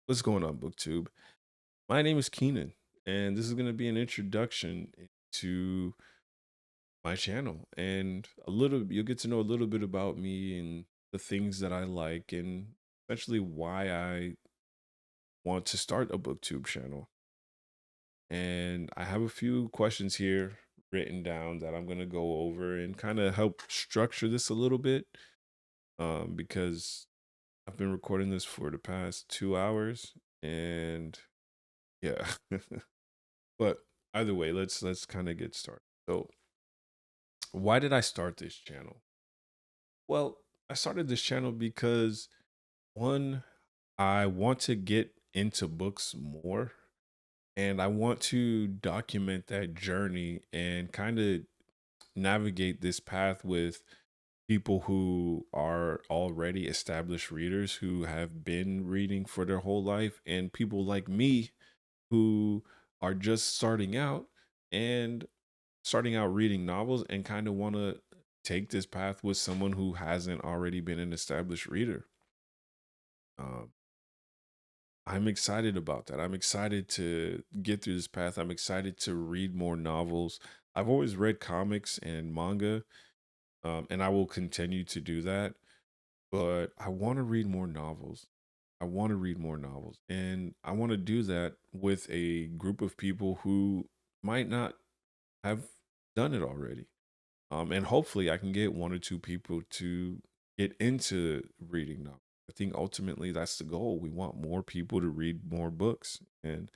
What's going on, BookTube? My name is Keenan, and this is going to be an introduction to my channel. And you'll get to know a little bit about me and the things that I like, and especially why I want to start a BookTube channel. And I have a few questions here written down that I'm going to go over and kind of help structure this a little bit, because I've been recording this for the past 2 hours, and yeah. But either way, let's kind of get started. So, why did I start this channel? Well, I started this channel because one, I want to get into books more, and I want to document that journey and kind of navigate this path with people who are already established readers who have been reading for their whole life, and people like me who are just starting out reading novels and kind of want to take this path with someone who hasn't already been an established reader. Um, I'm excited about that. I'm excited to get through this path. I'm excited to read more novels. I've always read comics and manga, and I will continue to do that. But I want to read more novels. I want to read more novels. And I want to do that with a group of people who might not have done it already. And hopefully I can get one or two people to get into reading novels. I think ultimately that's the goal. We want more people to read more books. And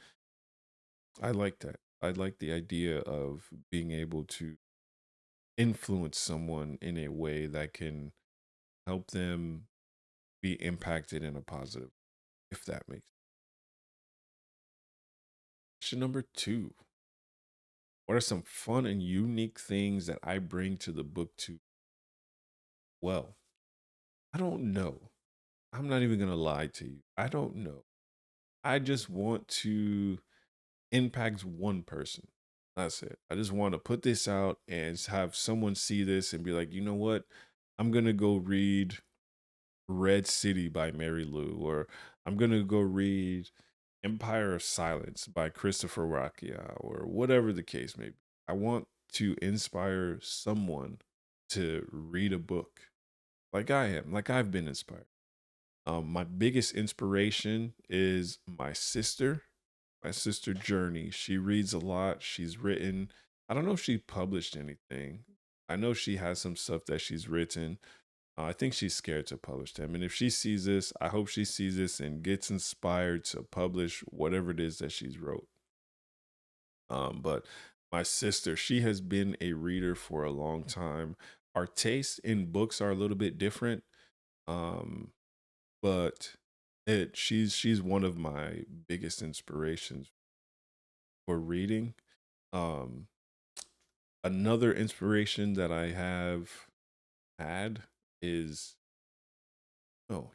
I like that. I like the idea of being able to influence someone in a way that can help them be impacted in a positive, if that makes sense. Question number two. What are some fun and unique things that I bring to the book to? Well, I don't know. I'm not even going to lie to you. I don't know. I just want to impact one person. That's it. I just want to put this out and have someone see this and be like, you know what? I'm going to go read Red City by Mary Lou, or I'm going to go read Empire of Silence by Christopher Racchia, or whatever the case may be. I want to inspire someone to read a book like I am, like I've been inspired. My biggest inspiration is my sister Journey. She reads a lot. She's written, I don't know if she published anything. I know she has some stuff that she's written. I think she's scared to publish them. And if she sees this, I hope she sees this and gets inspired to publish whatever it is that she's wrote. But my sister, she has been a reader for a long time. Our tastes in books are a little bit different. Um, but she's one of my biggest inspirations for reading. Um, Another inspiration that I have had is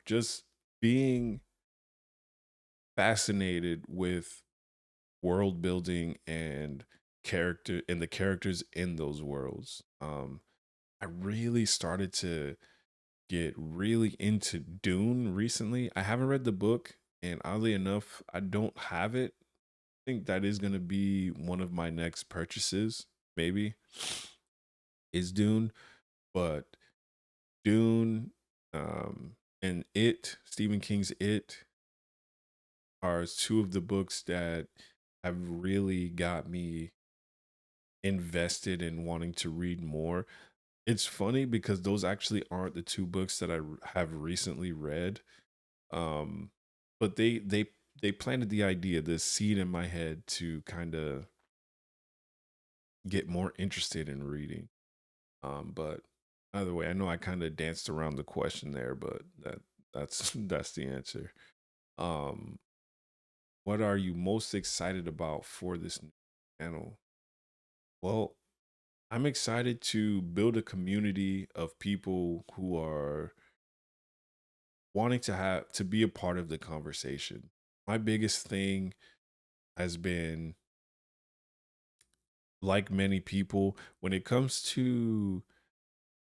just being fascinated with world building and the characters in those worlds. I really started to get really into Dune recently. I haven't read the book, and oddly enough, I don't have it. I think that is going to be one of my next purchases, maybe, is Dune. But Dune, and Stephen King's It, are two of the books that have really got me invested in wanting to read more. It's funny because those actually aren't the two books that have recently read. Um, but they planted the idea, the seed in my head to kind of get more interested in reading. But either way, I know I kind of danced around the question there, but that's that's the answer. Um, what are you most excited about for this new channel? Well, I'm excited to build a community of people who are wanting to be a part of the conversation. My biggest thing has been, like many people, when it comes to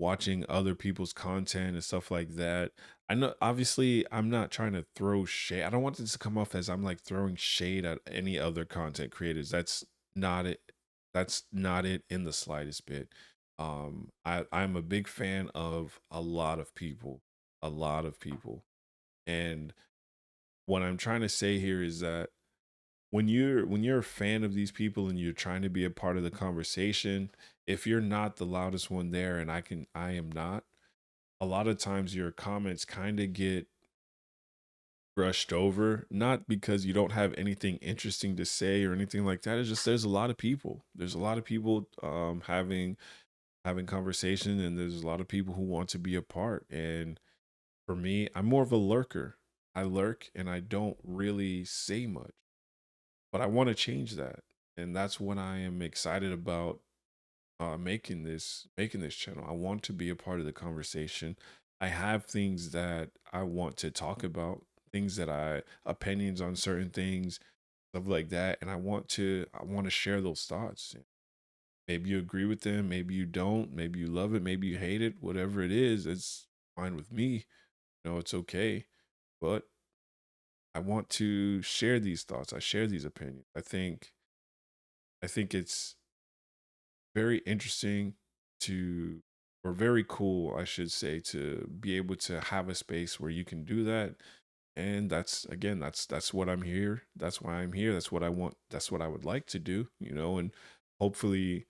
watching other people's content and stuff like that. I know obviously I'm not trying to throw shade. I don't want this to come off as I'm like throwing shade at any other content creators. That's not it. That's not it in the slightest bit. I'm a big fan of a lot of people. And what I'm trying to say here is that when you're a fan of these people and you're trying to be a part of the conversation, if you're not the loudest one there, and I am not, a lot of times your comments kind of get brushed over, not because you don't have anything interesting to say or anything like that. It's just there's a lot of people. There's a lot of people having conversation, and there's a lot of people who want to be a part. And for me, I'm more of a lurker. I lurk and I don't really say much, but I want to change that. And that's what I am excited about making this channel. I want to be a part of the conversation. I have things that I want to talk about, things that I opinions on certain things, stuff like that, and I want to share those thoughts. Maybe you agree with them, maybe you don't, maybe you love it, maybe you hate it, whatever it is, it's fine with me. It's okay. But I want to share these thoughts. I share these opinions. I think it's very interesting to, or very cool, I should say, to be able to have a space where you can do that. And that's again, that's what I'm here. That's why I'm here. That's what I want. That's what I would like to do, and hopefully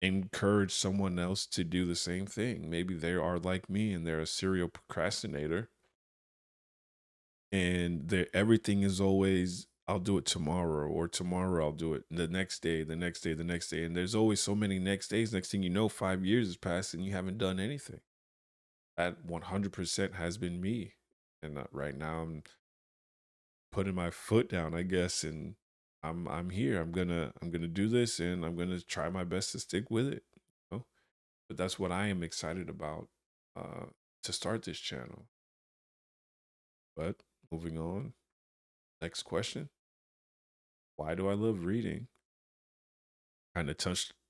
encourage someone else to do the same thing. Maybe they are like me and they're a serial procrastinator, and everything is always I'll do it tomorrow, or tomorrow I'll do it the next day, the next day, the next day, and there's always so many next days. Next thing you know, 5 years has passed and you haven't done anything. That 100% has been me, and right now I'm putting my foot down, I guess, and I'm here. I'm gonna do this, and I'm gonna try my best to stick with it. You know? But that's what I am excited about uh, to start this channel. But moving on, next question: why do I love reading? Kind of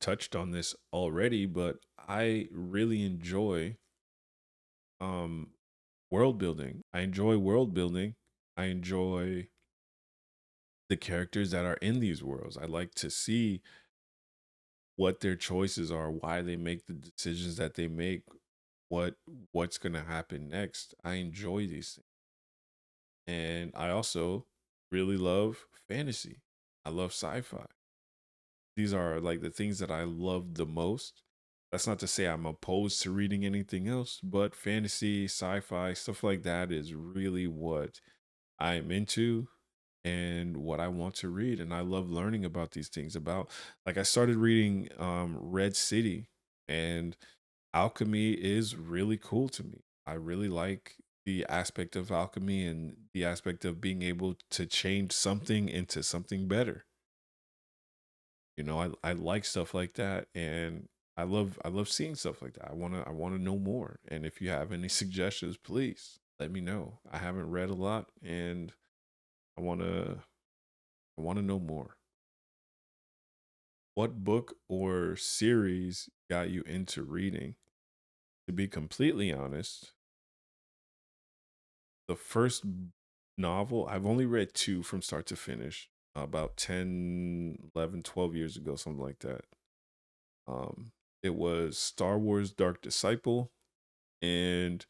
touched on this already, but I really enjoy um world building. I enjoy world building. I enjoy the characters that are in these worlds. I like to see what their choices are, why they make the decisions that they make, what what's going to happen next. I enjoy these things. And I also really love fantasy. I love sci-fi. These are like the things that I love the most. That's not to say I'm opposed to reading anything else, but fantasy, sci-fi, stuff like that is really what I'm into and what I want to read. And I love learning about these things. About like I started reading Red City, and alchemy is really cool to me. I really like the aspect of alchemy and the aspect of being able to change something into something better. I like stuff like that, and I love seeing stuff like that. I wanna know more. And if you have any suggestions, please let me know. I haven't read a lot, and I wanna I wanna know more. What book or series got you into reading? To be completely honest, the first novel, I've only read two from start to finish, about 10, 11, 12 years ago, something like that. Um, it was Star Wars Dark Disciple and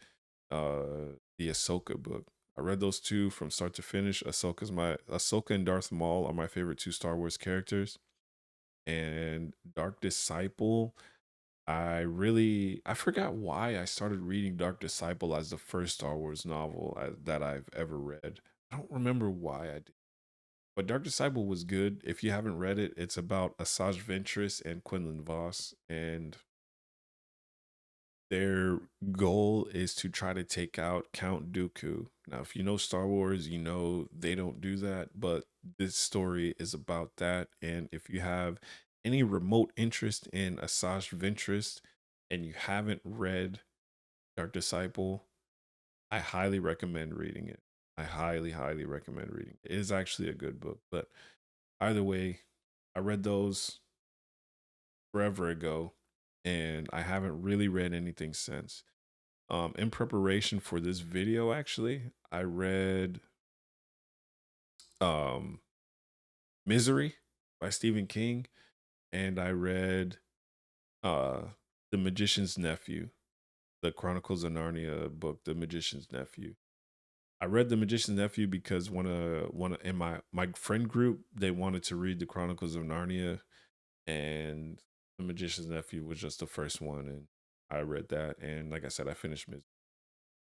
the Ahsoka book. I read those two from start to finish. Ahsoka and Darth Maul are my favorite two Star Wars characters. And Dark Disciple, I forgot why I started reading Dark Disciple as the first Star Wars novel that I've ever read. I don't remember why I did. But Dark Disciple was good. If you haven't read it, it's about Asajj Ventress and Quinlan Voss, and their goal is to try to take out Count Dooku. Now, if you know Star Wars, you know they don't do that, but this story is about that. And if you have any remote interest in Asajj Ventress and you haven't read Dark Disciple, I highly recommend reading it. I highly, highly recommend reading it. It is actually a good book, but either way, I read those forever ago, and I haven't really read anything since. In preparation for this video, actually, I read um Misery by Stephen King, and I read uh The Magician's Nephew, the Chronicles of Narnia book, The Magician's Nephew. I read The Magician's Nephew because one in my friend group, they wanted to read the Chronicles of Narnia, and The Magician's Nephew was just the first one, and I read that, and like I said, I finished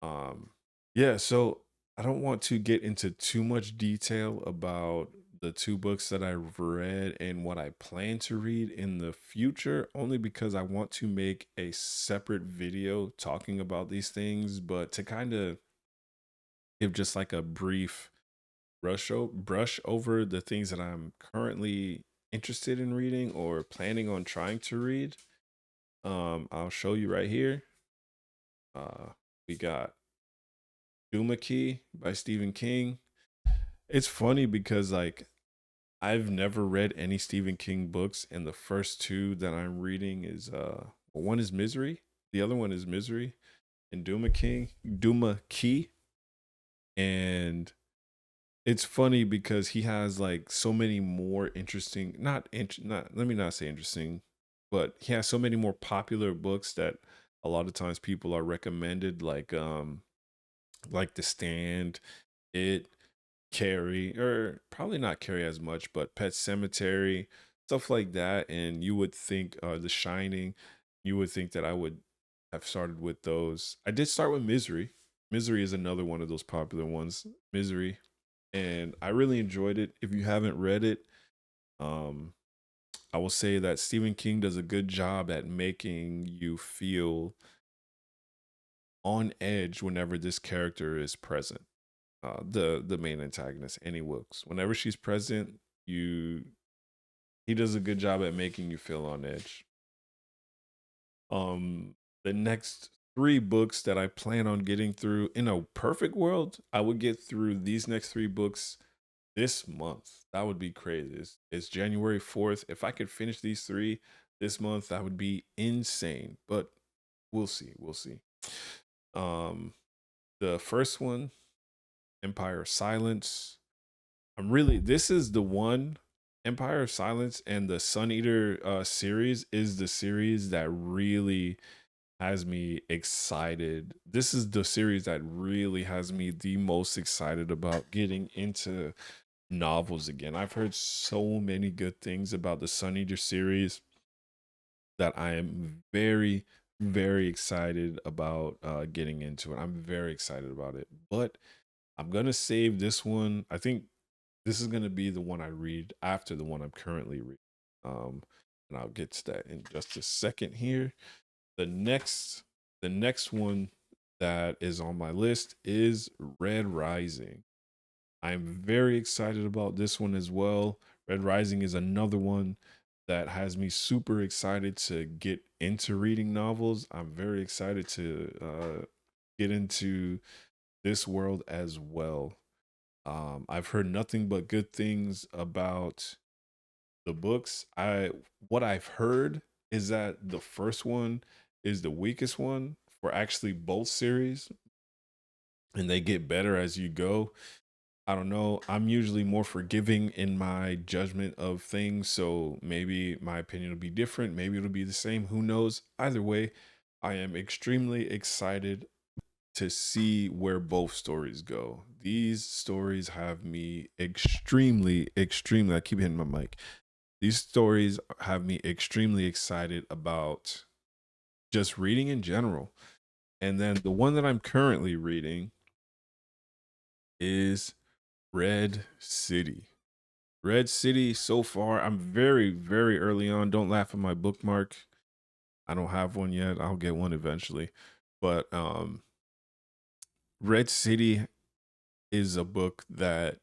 um, yeah, so I don't want to get into too much detail about the two books that I've read and what I plan to read in the future, only because I want to make a separate video talking about these things, but to kind of give just like a brief brush over the things that I'm currently interested in reading or planning on trying to read. I'll show you right here. We got Duma Key by Stephen King. It's funny because like I've never read any Stephen King books, and the first two that I'm reading is well, one is Misery, the other one is Misery, and Duma Key, and it's funny because he has like so many more interesting, not let me not say interesting, but he has so many more popular books that a lot of times people are recommended, like The Stand, It, Carrie, or probably not Carrie as much, but Pet Cemetery, stuff like that. And you would think The Shining, you would think that I would have started with those. I did start with Misery. Misery is another one of those popular ones. Misery, and I really enjoyed it. If you haven't read it, um, I will say that Stephen King does a good job at making you feel on edge whenever this character is present. The main antagonist, Annie Wilkes. Whenever she's present, you he does a good job at making you feel on edge. Um, the next three books that I plan on getting through in a perfect world, I would get through these next three books this month. That would be crazy. It's January 4th. If I could finish these three this month, that would be insane. But we'll see. We'll see. Um, the first one, Empire of Silence. This is the one. Empire of Silence and the Sun Eater series is the series that really has me excited. This is the series that really has me the most excited about getting into novels again. I've heard so many good things about the Sun Eater series that I am very, very excited about getting into it. I'm very excited about it. But I'm gonna save this one. I think this is gonna be the one I read after the one I'm currently reading. Um, and I'll get to that in just a second here. The next the next one that is on my list is Red Rising. I'm very excited about this one as well. Red Rising is another one that has me super excited to get into reading novels. I'm very excited to get into this world as well. I've heard nothing but good things about the books. I What I've heard is that the first one is the weakest one for actually both series, and they get better as you go. I don't know. I'm usually more forgiving in my judgment of things, so maybe my opinion will be different. Maybe it'll be the same. Who knows? Either way, I am extremely excited to see where both stories go. These stories have me extremely. I keep hitting my mic. These stories have me extremely excited about just reading in general. And then the one that I'm currently reading is Red City. Red City, so far, I'm very, very early on. Don't laugh at my bookmark. I don't have one yet. I'll get one eventually. But Red City is a book that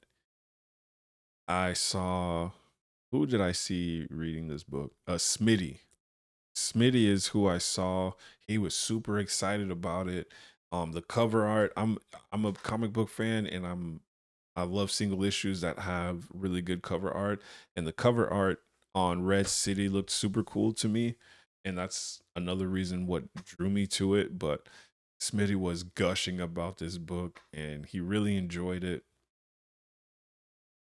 I saw. Who did I see reading this book? Smitty. Smitty is who I saw. He was super excited about it. The cover art. I'm a comic book fan, and I love single issues that have really good cover art. And the cover art on Red City looked super cool to me. and that's another reason what drew me to it. But Smitty was gushing about this book, and he really enjoyed it,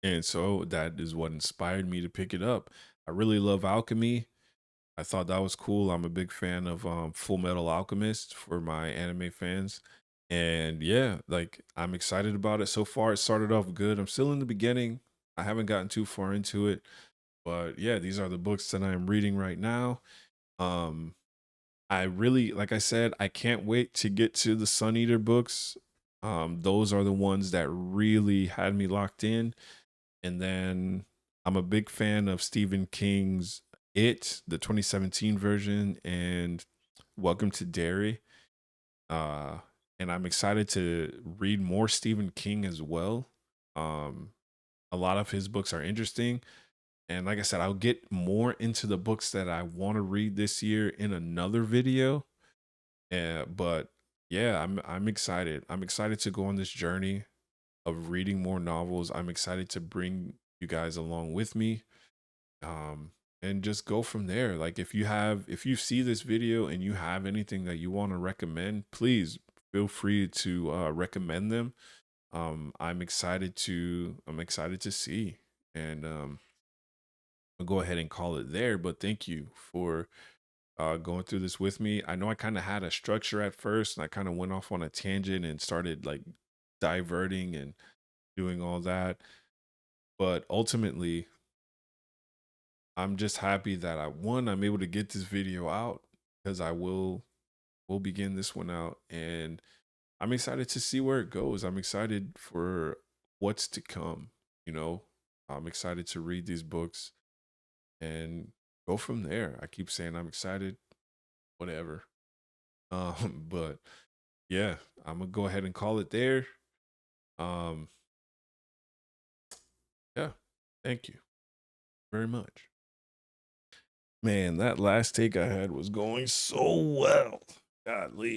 and so that is what inspired me to pick it up. I really love alchemy. I thought that was cool. I'm a big fan of Full Metal Alchemist for my anime fans. And yeah, like I'm excited about it. So far, it started off good. I'm still in the beginning. I haven't gotten too far into it. But yeah, these are the books that I'm reading right now. Um, I really, like I said, I can't wait to get to the Sun Eater books. Those are the ones that really had me locked in. And then I'm a big fan of Stephen King's It, the 2017 version, and Welcome to Derry. Uh, and I'm excited to read more Stephen King as well. Um, a lot of his books are interesting. And like I said, I'll get more into the books that I want to read this year in another video. But yeah, I'm excited. I'm excited to go on this journey of reading more novels. I'm excited to bring you guys along with me. Um, and just go from there. Like if you see this video and you have anything that you want to recommend, please feel free to recommend them. I'm excited to see. And I'll go ahead and call it there. But thank you for going through this with me. I know I kind of had a structure at first, and I kind of went off on a tangent and started like diverting and doing all that. But ultimately, I'm just happy that I'm able to get this video out because I will begin this one out, and I'm excited to see where it goes. I'm excited for what's to come. You know, I'm excited to read these books and go from there. I keep saying I'm excited, whatever. But yeah, I'm gonna go ahead and call it there. Um, yeah, thank you very much. Man, that last take I had was going so well. Godly.